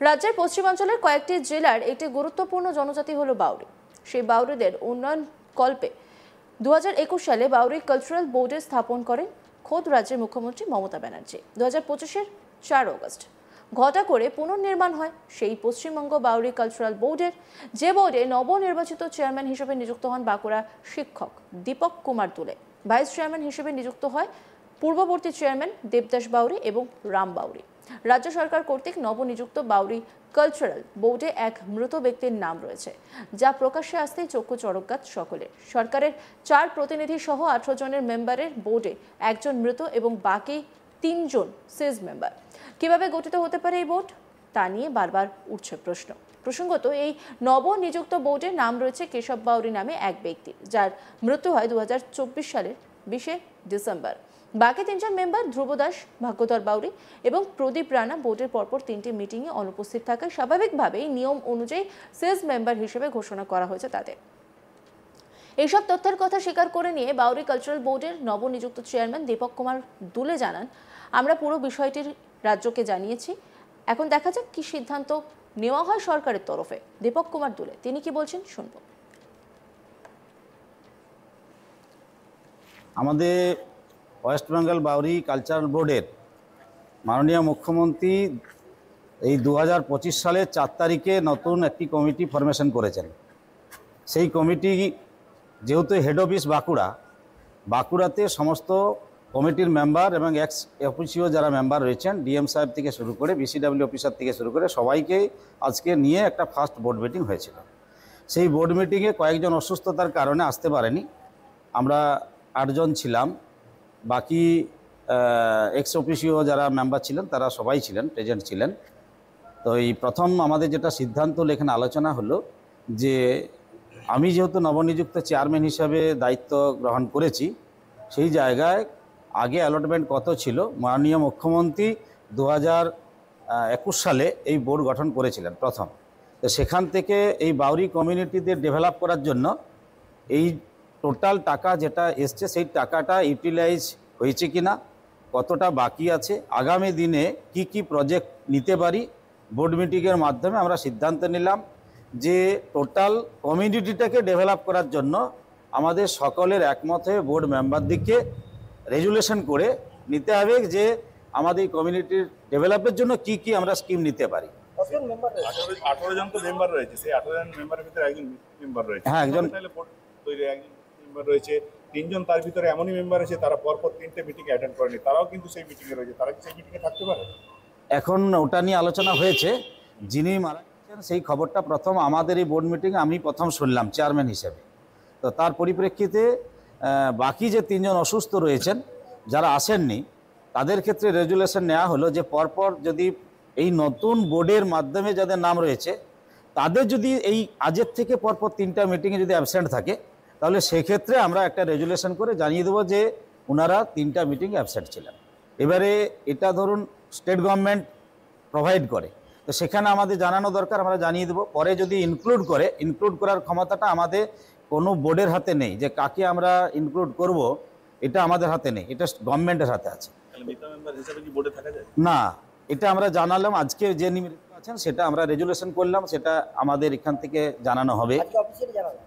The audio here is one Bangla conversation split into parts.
রাজ্যের পশ্চিমাঞ্চলের কয়েকটি জেলার একটি গুরুত্বপূর্ণ জনজাতি হলো বাউরি। সেই বাউরিদের উন্নয়ন কল্পে 2021 সালে বাউরি কালচারাল বোর্ডে স্থাপন করেন খোদ রাজ্যের মুখ্যমন্ত্রী মমতা ব্যানার্জি। 2025-এর 4 অগস্ট ঘটা করে পুনর্নির্মাণ হয় সেই পশ্চিমবঙ্গ বাউরি কালচারাল বোর্ডের, যে বোর্ডে নবনির্বাচিত চেয়ারম্যান হিসেবে নিযুক্ত হন বাঁকুড়া শিক্ষক দীপক কুমার দুলে। ভাইস চেয়ারম্যান হিসেবে নিযুক্ত হয় পূর্ববর্তী চেয়ারম্যান দেবদাস বাউরি এবং রাম বাউরি। রাজ্য সরকার কর্তৃক নবনিযুক্ত বাউরি কালচারাল বোর্ডে এক মৃত ব্যক্তির নাম রয়েছে, যা প্রকাশ্যে আসতেই চক্ষু চড়কগাছ সকলের। সরকারের 4 প্রতিনিধি সহ 18 জনের মেম্বারের বোর্ডে একজন মৃত এবং বাকি 3 জন সিজ মেম্বার। কিভাবে গঠিত হতে পারে এই বোর্ড, তা নিয়ে বারবার উঠছে প্রশ্ন। প্রসঙ্গত, এই নবনিযুক্ত বোর্ডের নাম রয়েছে কেশব বাউরি নামে এক ব্যক্তি, যার মৃত্যু হয় 2024 সালের 20 ডিসেম্বর। বাকি 3 জন মেম্বার ধ্রুব দাস, ভাগ্যধর বাউরি এবং প্রদীপ রানা বোর্ডের পরপর 3টি মিটিংয়ে অনুপস্থিত থাকায় স্বাভাবিকভাবেই নিয়ম অনুযায়ী সিজ মেম্বার হিসেবে ঘোষণা করা হয়েছে তাদের। এইসব তথ্যের কথা স্বীকার করে নিয়ে বাউরি কালচারাল বোর্ডের নবনিযুক্ত চেয়ারম্যান দীপক কুমার দুলে জানান, আমরা পুরো বিষয়টির রাজ্যকে জানিয়েছি, এখন দেখা যাক কি সিদ্ধান্ত নেওয়া হয় সরকারের তরফে। দীপক কুমার দুলে তিনি কি বলছেন শুনব। আমাদের ওয়েস্ট বেঙ্গল বাউরি কালচারাল বোর্ডের মাননীয় মুখ্যমন্ত্রী এই 2025 সালের 4 তারিখে নতুন একটি কমিটি ফরমেশন করেছেন। সেই কমিটি যেহেতু হেড অফিস বাঁকুড়াতে সমস্ত কমিটির মেম্বার এবং এক্স অফিসিও যারা মেম্বার রয়েছেন, ডিএম সাহেব থেকে শুরু করে বিসিডব্লিউ অফিসার থেকে শুরু করে সবাইকে আজকে নিয়ে একটা ফার্স্ট বোর্ড মিটিং হয়েছিল। সেই বোর্ড মিটিংয়ে কয়েকজন অসুস্থতার কারণে আসতে পারেনি। আমরা 8 জন ছিলাম, বাকি এক্স অফিসিও যারা মেম্বার ছিলেন তারা সবাই ছিলেন, প্রেজেন্ট ছিলেন। তো এই প্রথম আমাদের যেটা সিদ্ধান্ত এখানে আলোচনা হলো যে আমি যেহেতু নবনিযুক্ত চেয়ারম্যান হিসাবে দায়িত্ব গ্রহণ করেছি, সেই জায়গায় আগে অ্যালটমেন্ট কত ছিল, মাননীয় মুখ্যমন্ত্রী 2021 সালে এই বোর্ড গঠন করেছিলেন প্রথম। তো সেখান থেকে এই বাউরি কমিউনিটিদের ডেভেলপ করার জন্য এই টোটাল টাকা যেটা এসছে সেই টাকাটা ইউটিলাইজ হয়েছে কিনা, কতটা বাকি আছে, আগামী দিনে কি কি প্রজেক্ট নিতে পারি, বোর্ড মিটিংয়ের মাধ্যমে আমরা সিদ্ধান্ত নিলাম যে টোটাল কমিউনিটিটাকে ডেভেলপ করার জন্য আমাদের সকলের একমত হয়ে বোর্ড মেম্বারদিকে রেজুলেশন করে নিতে হবে যে আমাদের কমিউনিটির ডেভেলপের জন্য কি কি আমরা স্কিম নিতে পারি। 18 জন তো মেম্বার রয়েছে, সেই 18 জন মেম্বারের ভিতরে একজন মেম্বার রয়েছে। হ্যাঁ, একজন মেম্বার রয়েছে, 3 জন তার ভিতরে এমনই মেম্বার আছে তারা পরপর 3টে মিটিং অ্যাটেন্ড করেনি, তারাও কিন্তু সেই মিটিংয়ে রয়েছে, তারা কি সেই মিটিংয়ে থাকতে পারে? এখন ওটা নিয়ে আলোচনা হয়েছে। যিনি মারা গেছেন সেই খবরটা প্রথম আমাদের এই বোর্ড মিটিংয়ে আমি প্রথম শুনলাম চেয়ারম্যান হিসেবে। তো তার পরিপ্রেক্ষিতে বাকি যে 3 জন অসুস্থ রয়েছেন যারা আসেননি, তাদের ক্ষেত্রে রেজুলেশন নেওয়া হলো যে পরপর যদি এই নতুন বোর্ডের মাধ্যমে যাদের নাম রয়েছে তাদের যদি এই আজের থেকে পরপর 3টা মিটিংয়ে যদি অ্যাবসেন্ট থাকে, তাহলে সেক্ষেত্রে আমরা একটা রেজুলেশন করে জানিয়ে দেবো যে ওনারা 3টা মিটিংয়ে অ্যাবসেন্ট ছিলেন। এবারে এটা ধরুন স্টেট গভর্নমেন্ট প্রোভাইড করে, তো সেখানে আমাদের জানানো দরকার, আমরা জানিয়ে দেবো। পরে যদি ইনক্লুড করার ক্ষমতাটা আমাদের কোনো বোর্ডের হাতে নেই, যে কাকে আমরা ইনক্লুড করব এটা আমাদের হাতে নেই, এটা গভর্নমেন্টের হাতে আছে। না, এটা আমরা জানালাম আজকে যে নিমিত্ত আছেন সেটা আমরা রেজুলেশন করলাম, সেটা আমাদের এখান থেকে জানানো হবে,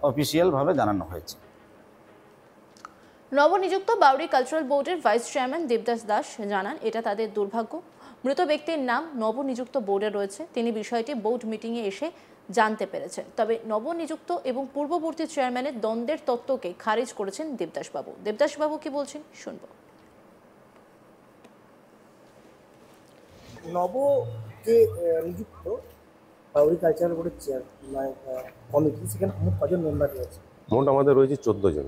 অফিসিয়ালভাবে জানানো হয়েছে। নবনিযুক্ত বাউরি কালচারাল বোর্ডের ভাইস চেয়ারম্যান দেবদাস দাস জানান, এটা তাদের দুর্ভাগ্য, মৃত ব্যক্তির নাম নবনিযুক্ত বোর্ডে রয়েছে। তিনি বিষয়টি বোর্ড মিটিংয়ে এসে জানতে পেরেছেন। তবে নবনিযুক্ত এবং পূর্ববর্তী চেয়ারম্যানের দ্বন্দ্বের তত্ত্বকে খারিজ করেছেন দেবদাসবাবু। দেবদাসবাবু কি বলছেন শুনব। নব যে নিযুক্ত বাউরি কালচারাল বোর্ডের কমিটি, সেখানে মোট কজন মেম্বার রয়েছে? মোট আমাদের রয়েছে 14 জন।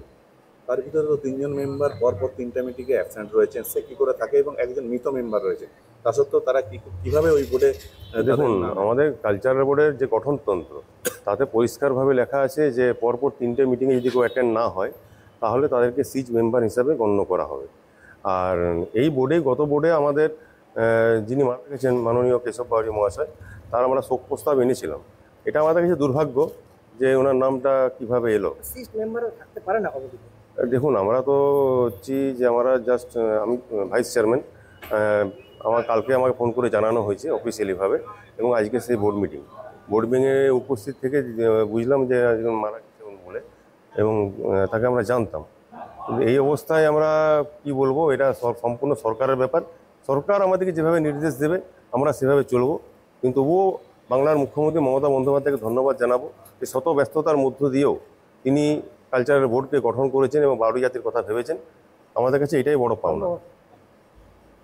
তার ভিতরে তো 3 জন মেম্বার পরপর 3টা মিটিংয়ে অ্যাবসেন্ট রয়েছেন, সে কি করে থাকে, এবং একজন মৃত মেম্বার রয়েছে, তা সত্ত্বেও তারা কিভাবে ওই বোর্ডে? দেখুন, আমাদের কালচারাল বোর্ডের যে গঠনতন্ত্র তাতে পরিষ্কারভাবে লেখা আছে যে পরপর 3টে মিটিংয়ে যদি কেউ অ্যাটেন্ড না হয় তাহলে তাদেরকে সিজ মেম্বার হিসাবে গণ্য করা হবে। আর এই বোর্ডে, গত বোর্ডে আমাদের যিনি মারা গেছেন মাননীয় কেশব বাউরি মহাশয়, তার আমরা শোক প্রস্তাব এনেছিলাম। এটা আমাদের কাছে দুর্ভাগ্য যে ওনার নামটা কিভাবে এলো। সিজ মেম্বার থাকতে পারে না কমিটিতে? দেখুন, আমরা তো হচ্ছি যে আমরা জাস্ট আমি ভাইস চেয়ারম্যান, কালকে আমাকে ফোন করে জানানো হয়েছে অফিসিয়ালিভাবে, এবং আজকে সেই বোর্ড মিটিংয়ে উপস্থিত থেকে বুঝলাম যে একজন মারা গেছে বলে, এবং তাকে আমরা জানতাম। কিন্তু এই অবস্থায় আমরা কি বলবো, এটা সম্পূর্ণ সরকারের ব্যাপার। সরকার আমাদেরকে যেভাবে নির্দেশ দেবে আমরা সেভাবে চলবো। কিন্তু তবুও বাংলার মুখ্যমন্ত্রী মমতা বন্দ্যোপাধ্যায়কে ধন্যবাদ জানাবো যে শত ব্যস্ততার মধ্য দিয়েও তিনি কালচারাল বোর্ডকে গঠন করেছেন এবং বাউরি জাতির কথা ভেবেছেন। আমাদের কাছে এটাই বড় পাওনা।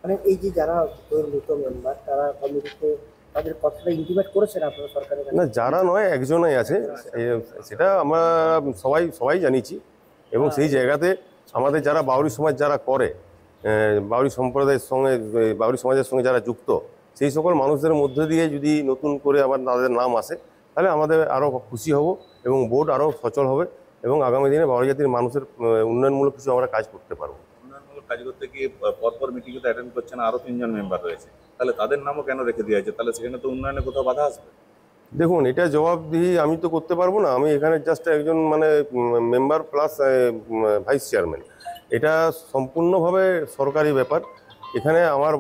মানে এই যে যারা মৃত মেম্বার তারা কমিটিতে তাদের কথাটা ইন্টিমেট করেছেন আপনারা সরকারের কাছে? না, যারা নয়, একজনই আছে, সেটা আমরা সবাই জানিছি। এবং সেই জায়গাতে আমাদের যারা বাউরি সমাজ যারা করে, বাউরি সম্প্রদায়ের সঙ্গে, বাউরি সমাজের সঙ্গে যারা যুক্ত, সেই সকল মানুষদের মধ্যে দিয়ে যদি নতুন করে আবার তাদের নাম আসে, তাহলে আমাদের আরও খুশি হব এবং বোর্ড আরও সচল হবে, এবং আগামী দিনে বাউরি জাতির মানুষের উন্নয়নমূলক কিছু আমরা কাজ করতে পারবো। উন্নয়নমূলক কাজ করতে গিয়ে পরপর মিটিংয়ে তো অ্যাটেন্ড করছে না, আরও 3 জন মেম্বার রয়েছে, তাহলে তাদের নামও কেন রেখে দেওয়া হয়েছে? তাহলে সেখানে তো উন্নয়নে কোথাও বাধা আসবে। দেখুন, এটা জবাবদিহি আমি তো করতে পারবো না। আমি এখানে জাস্ট একজন মেম্বার প্লাস ভাইস চেয়ারম্যান। এটা সম্পূর্ণভাবে সরকারি ব্যাপার। এখানে আমার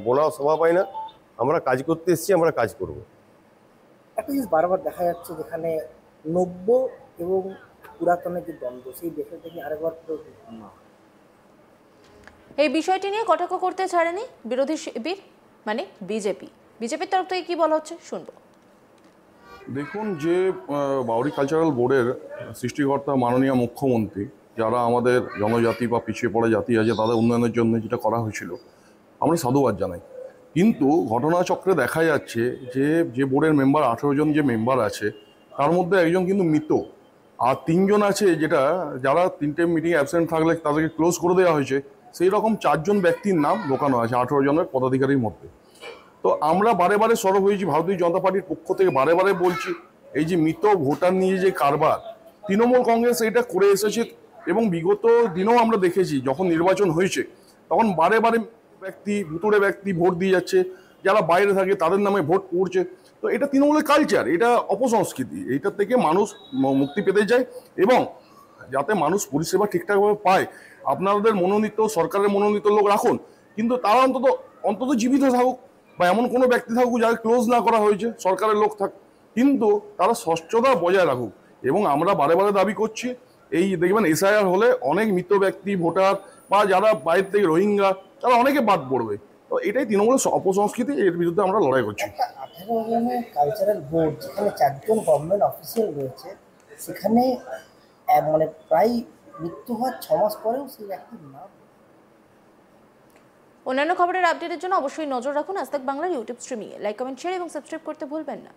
বলাও শোভা পায় না। আমরা কাজ করতে এসেছি, আমরা কাজ করব। একটা জিনিস বারবার দেখা যাচ্ছে যেখানে নব্য এবং পুরাতনের যে দ্বন্দ্ব, সেই বিষয়টা কি আরেকবার এই বিষয়টি নিয়ে কটাক্ষ করতে ছাড়েনি বিরোধী শিবির মানে বিজেপির তরফ থেকে কি বলা হচ্ছে শুনবো। দেখুন, যে বাউরি কালচারাল বোর্ডের সৃষ্টিকর্তা মাননীয় মুখ্যমন্ত্রী, যারা আমাদের জনজাতি বা পিছিয়ে পড়া জাতি আছে তাদের উন্নয়নের জন্য যেটা করা হয়েছিল, আমরা সাধুবাদ জানাই। কিন্তু ঘটনাচক্রে দেখা যাচ্ছে যে বোর্ডের মেম্বার 18 জন যে মেম্বার আছে, তার মধ্যে একজন কিন্তু মৃত, আর 3 জন আছে যারা 3টে মিটিংয়ে অ্যাবসেন্ট থাকলে তাদেরকে ক্লোজ করে দেওয়া হয়েছে। সেই রকম 4 জন ব্যক্তির নাম ঢোকানো আছে 18 জনের পদাধিকারীর মধ্যে। তো আমরা বারে বারে সরব হয়েছি, ভারতীয় জনতা পার্টির পক্ষ থেকে বারে বারে বলছি, এই যে মৃত ভোটার নিয়ে যে কারবার, তৃণমূল কংগ্রেস এটা করে এসেছে, এবং বিগত দিনেও আমরা দেখেছি যখন নির্বাচন হয়েছে তখন বারে বারে ভুতুড়ে ব্যক্তি ভোট দিয়ে যাচ্ছে, যারা বাইরে থাকে তাদের নামে ভোট পড়ছে। তো এটা তৃণমূলের কালচার, এটা অপসংস্কৃতি। এইটার থেকে মানুষ মুক্তি পেতে চায়, এবং যাতে মানুষ পরিষেবা ঠিকঠাকভাবে পায়। আপনাদের মনোনীত, সরকারের মনোনীত লোক রাখুন, কিন্তু তারা অন্তত জীবিত থাকুক, বা এমন কোনো ব্যক্তি থাকুক যাকে ক্লোজ না করা হয়েছে, সরকারের লোক থাক, কিন্তু তারা স্বচ্ছতা বজায় রাখুক। এবং আমরা বারে বারে দাবি করছি, এই দেখবেন এসআইআর হলে অনেক মৃত ব্যক্তি ভোটার বা যারা বাইরে থেকে রোহিঙ্গা, তারা অনেকে বাদ পড়বে। তো এটাই তৃণমূলের অপসংস্কৃতি, এর বিরুদ্ধে আমরা লড়াই করছি। 18 জনের কালচারাল বোর্ড, যেখানে 4 জন গভর্নমেন্ট অফিসিয়াল রয়েছে, সেখানে মানে প্রায় মৃত্যু হওয়ার 6 মাস পরেও সেই ব্যক্তির নাম। অন্যান্য খবরের আপডেটের জন্য অবশ্যই নজর রাখুন আজ তাক বাংলার ইউটিউব স্ট্রিমিংয়ে। লাইক, কমেন্ট, শেয়ার এবং সাবস্ক্রাইব করতে ভুলবেন না।